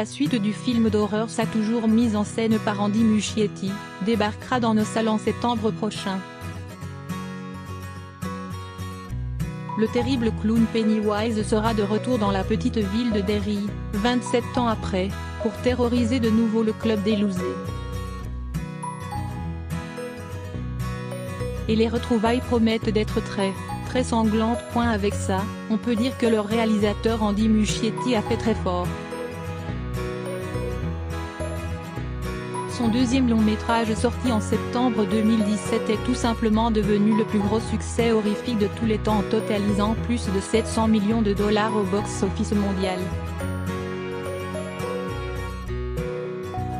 La suite du film d'horreur Ça toujours mise en scène par Andy Muschietti, débarquera dans nos salles en septembre prochain. Le terrible clown Pennywise sera de retour dans la petite ville de Derry, 27 ans après, pour terroriser de nouveau le club des losers. Et les retrouvailles promettent d'être très sanglantes. Avec ça, on peut dire que le réalisateur Andy Muschietti a fait très fort. Son deuxième long métrage sorti en septembre 2017 est tout simplement devenu le plus gros succès horrifique de tous les temps en totalisant plus de 700 millions de dollars au box-office mondial.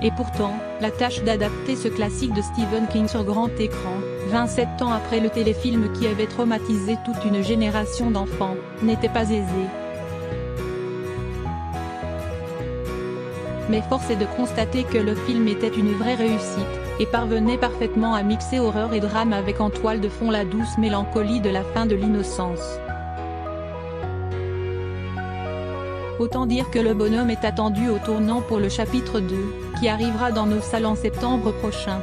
Et pourtant, la tâche d'adapter ce classique de Stephen King sur grand écran, 27 ans après le téléfilm qui avait traumatisé toute une génération d'enfants, n'était pas aisée. Mais force est de constater que le film était une vraie réussite, et parvenait parfaitement à mixer horreur et drame avec en toile de fond la douce mélancolie de la fin de l'innocence. Autant dire que le bonhomme est attendu au tournant pour le chapitre 2, qui arrivera dans nos salles en septembre prochain.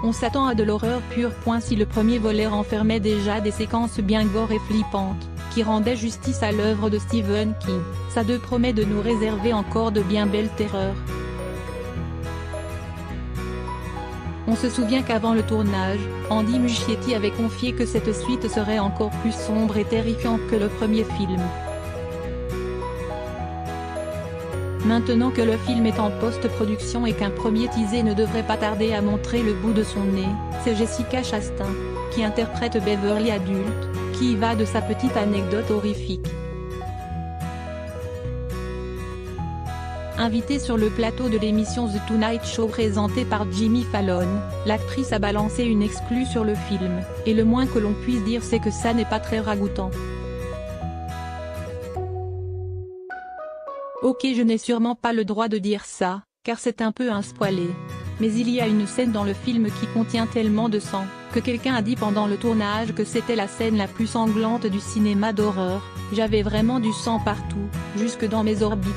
On s'attend à de l'horreur pure. Si le premier volet renfermait déjà des séquences bien gore et flippantes, qui rendaient justice à l'œuvre de Stephen King, ça promet de nous réserver encore de bien belles terreurs. On se souvient qu'avant le tournage, Andy Muschietti avait confié que cette suite serait encore plus sombre et terrifiante que le premier film. Maintenant que le film est en post-production et qu'un premier teaser ne devrait pas tarder à montrer le bout de son nez, c'est Jessica Chastain, qui interprète Beverly adulte, qui y va de sa petite anecdote horrifique. Invitée sur le plateau de l'émission The Tonight Show présentée par Jimmy Fallon, l'actrice a balancé une exclue sur le film, et le moins que l'on puisse dire c'est que ça n'est pas très ragoûtant. Ok, je n'ai sûrement pas le droit de dire ça, car c'est un peu un spoiler. Mais il y a une scène dans le film qui contient tellement de sang, que quelqu'un a dit pendant le tournage que c'était la scène la plus sanglante du cinéma d'horreur. J'avais vraiment du sang partout, jusque dans mes orbites.